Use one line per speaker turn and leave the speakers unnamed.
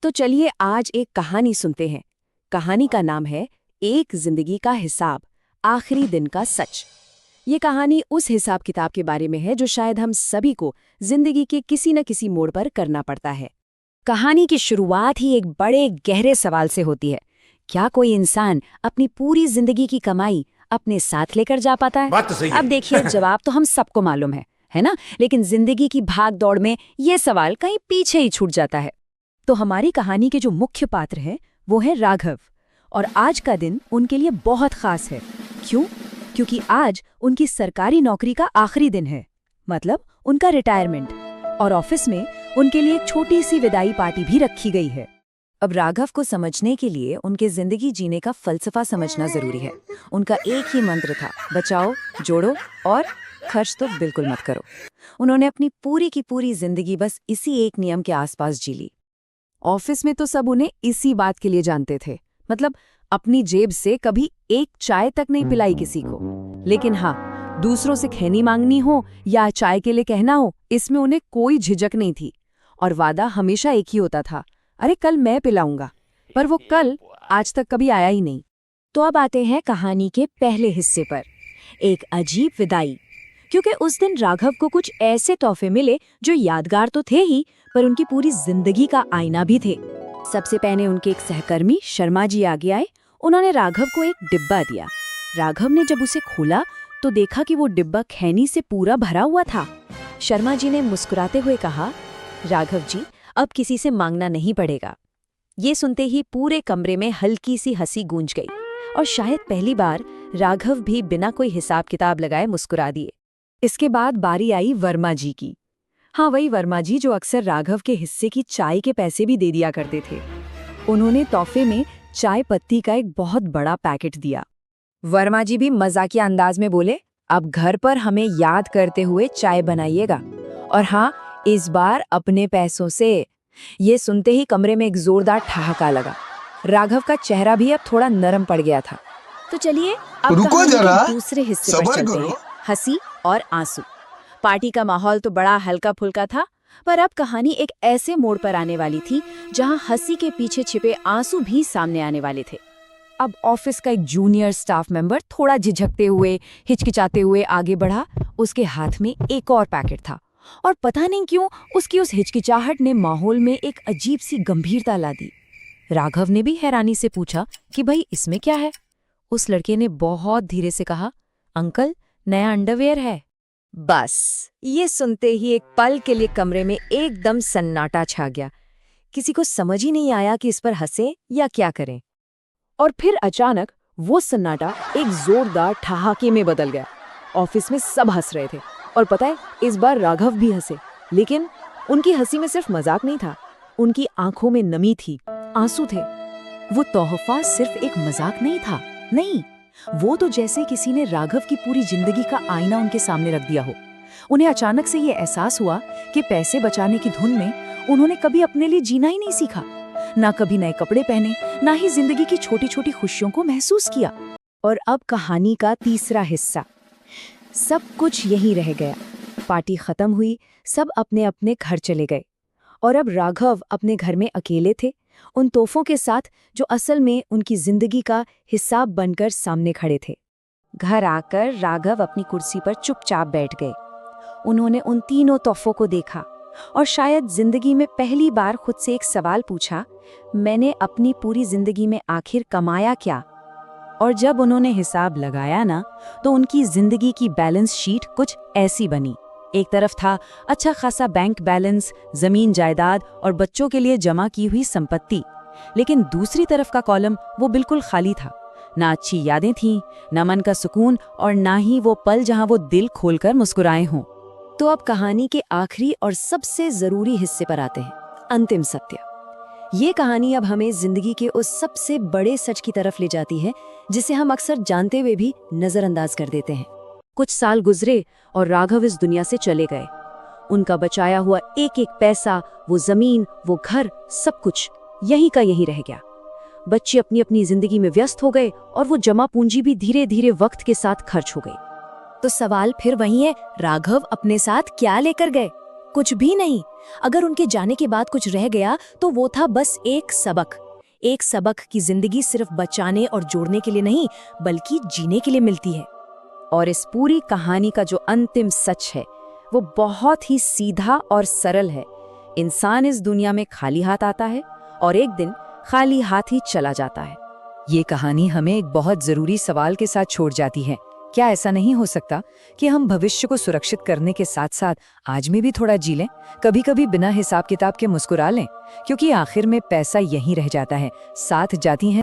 तो चलिए आज एक कहानी सुनते हैं। कहानी का नाम है एक जिंदगी का हिसाब, आखिरी दिन का सच। ये कहानी उस हिसाब किताब के बारे में है जो शायद हम सभी को जिंदगी के किसी न किसी मोड़ पर करना पड़ता है। कहानी की शुरुआत ही एक बड़े गहरे सवाल से होती है। क्या कोई इंसान अपनी पूरी जिंदगी की कमाई अपने साथ लेकर जा पाता है?
बात तो सही है।
अब देखिए, जवाब तो हम सबको मालूम है ना? लेकिन जिंदगी की भाग दौड़ में ये सवाल कहीं पीछे ही छूट जाता है। तो हमारी कहानी के जो मुख्य पात्र हैं वो है राघव, और आज का दिन उनके लिए बहुत खास है। क्यों? क्योंकि आज उनकी सरकारी नौकरी का आखिरी दिन है, मतलब उनका रिटायरमेंट, और ऑफिस में उनके लिए एक छोटी सी विदाई पार्टी भी रखी गई है। अब राघव को समझने के लिए उनके जिंदगी जीने का फलसफा समझना जरूरी है। उनका एक ही मंत्र था, बचाओ, जोड़ो और खर्च तो बिल्कुल मत करो। उन्होंने अपनी पूरी की पूरी जिंदगी बस इसी एक नियम के आसपास जी ली। ऑफिस में तो सब उन्हें इसी बात के लिए जानते थे, मतलब अपनी जेब से कभी एक चाय तक नहीं पिलाई किसी को। लेकिन हाँ, दूसरों से खैनी मांगनी हो या चाय के लिए कहना हो, इसमें उन्हें कोई झिझक नहीं थी। और वादा हमेशा एक ही होता था, अरे कल मैं पिलाऊंगा। पर वो कल आज तक कभी आया ही नहीं। तो अब आते हैं कहानी के पहले हिस्से पर, एक अजीब विदाई। क्योंकि उस दिन राघव को कुछ ऐसे तोहफे मिले जो यादगार तो थे ही, पर उनकी पूरी जिंदगी का आईना भी थे। सबसे पहले उनके एक सहकर्मी शर्मा जी आगे आए। उन्होंने राघव को एक डिब्बा दिया। राघव ने जब उसे खोला तो देखा कि वो डिब्बा खैनी से पूरा भरा हुआ था। शर्मा जी ने मुस्कुराते हुए कहा, राघव जी, अब किसी से मांगना नहीं पड़ेगा। ये सुनते ही पूरे कमरे में हल्की सी हंसी गूंज गई, और शायद पहली बार राघव भी बिना कोई हिसाब किताब लगाए मुस्कुरा दिए। इसके बाद बारी आई वर्मा जी की। हाँ, वही वर्मा जी जो अक्सर राघव के हिस्से की चाय के पैसे भी दे दिया करते थे। उन्होंने तोहफे में चाय पत्ती का एक बहुत बड़ा पैकेट दिया। वर्मा जी भी मजाकिया अंदाज में बोले, अब घर पर हमें याद करते हुए चाय बनाइएगा, और हाँ, इस बार अपने पैसों से। ये सुनते ही कमरे में एक जोरदार ठहाका लगा। राघव का चेहरा भी अब थोड़ा नरम पड़ गया था। तो चलिए अब
रुको
कहानी
जरा,
के दूसरे हिस्से पर
सब्र
चलते
करो।
हैं, हंसी और आंसू। पार्टी का माहौल तो बड़ा हल्का फुल्का था, पर अब कहानी एक ऐसे मोड़ पर आने वाली थी जहां हंसी के पीछे छिपे आंसू भी सामने आने वाले थे। अब ऑफिस का एक जूनियर स्टाफ मेंबर थोड़ा झिझकते हुए, हिचकिचाते हुए आगे बढ़ा। उसके हाथ में एक और पैकेट था, और पता नहीं क्यों उसकी उस हिचकिचाहट ने माहौल में एक अजीब सी गंभीरता ला दी। राघव ने भी हैरानी से पूछा कि भाई इसमें क्या है? उस लड़के ने बहुत धीरे से कहा, अंकल, नया अंडरवेयर है। बस ये सुनते ही एक पल के लिए कमरे में एकदम सन्नाटा छा गया। किसी को समझ ही नहीं आया कि इस पर हंसे या क्या करें। और फिर अचानक वो सन्नाटा एक जोरदार ठहाके में बदल गया। ऑफिस में सब हंस रहे थे, और पता है, इस बार राघव भी हंसे। लेकिन उनकी हंसी में सिर्फ मजाक नहीं था, उनकी आंखों में नमी थी, आंसू थे। वो तोहफा सिर्फ एक मजाक नहीं था, नहीं, वो तो जैसे किसी ने राघव की पूरी जिंदगी का आईना उनके सामने रख दिया हो। उन्हें अचानक से ये एहसास हुआ कि पैसे बचाने की धुन में उन्होंने कभी अपने लिए जीना ही नहीं सीखा, ना कभी नए कपड़े पहने, ना ही जिंदगी की छोटी छोटी खुशियों को महसूस किया। और अब कहानी का तीसरा हिस्सा। सब कुछ यहीं रह गया। पार्टी खत्म हुई, सब अपने अपने घर चले गए, और अब राघव अपने घर में अकेले थे, उन तोहफों के साथ जो असल में उनकी जिंदगी का हिसाब बनकर सामने खड़े थे। घर आकर राघव अपनी कुर्सी पर चुपचाप बैठ गए। उन्होंने उन तीनों तोहफों को देखा, और शायद जिंदगी में पहली बार खुद से एक सवाल पूछा, मैंने अपनी पूरी जिंदगी में आखिर कमाया क्या? और जब उन्होंने हिसाब लगाया ना, तो उनकी जिंदगी की बैलेंस शीट कुछ ऐसी बनी। एक तरफ था अच्छा खासा बैंक बैलेंस, जमीन जायदाद और बच्चों के लिए जमा की हुई संपत्ति, लेकिन दूसरी तरफ का कॉलम वो बिल्कुल खाली था। ना अच्छी यादें थीं, ना मन का सुकून, और ना ही वो पल जहां वो दिल खोलकर मुस्कुराए हों। तो अब कहानी के आखिरी और सबसे जरूरी हिस्से पर आते हैं, अंतिम सत्य। ये कहानी अब हमें जिंदगी के उस सबसे बड़े सच की तरफ ले जाती है जिसे हम अक्सर जानते हुए भी नजरअंदाज कर देते हैं। कुछ साल गुजरे और राघव इस दुनिया से चले गए। उनका बचाया हुआ एक एक पैसा, वो जमीन, वो घर, सब कुछ यहीं का यहीं रह गया। बच्चे अपनी अपनी जिंदगी में व्यस्त हो गए, और वो जमा पूंजी भी धीरे धीरे वक्त के साथ खर्च हो गई। तो सवाल फिर वही है, राघव अपने साथ क्या लेकर गए? कुछ भी नहीं,
अगर उनके जाने के बाद कुछ रह गया तो वो था बस एक सबक की जिंदगी सिर्फ बचाने और जोड़ने के लिए नहीं बल्कि जीने के लिए मिलती है।
और इस पूरी कहानी का जो अंतिम सच है वो बहुत ही सीधा और सरल है। इंसान इस दुनिया में खाली हाथ आता है और एक दिन खाली हाथ ही चला जाता है।
ये कहानी हमें एक बहुत जरूरी सवाल के साथ छोड़ जाती है। क्या ऐसा नहीं हो सकता कि हम भविष्य को सुरक्षित करने के साथ साथ आज में भी थोड़ा जी लें, कभी कभी बिना हिसाब किताब के मुस्कुरा लें, क्योंकि आखिर में पैसा यहीं रह जाता है, साथ जाती हैं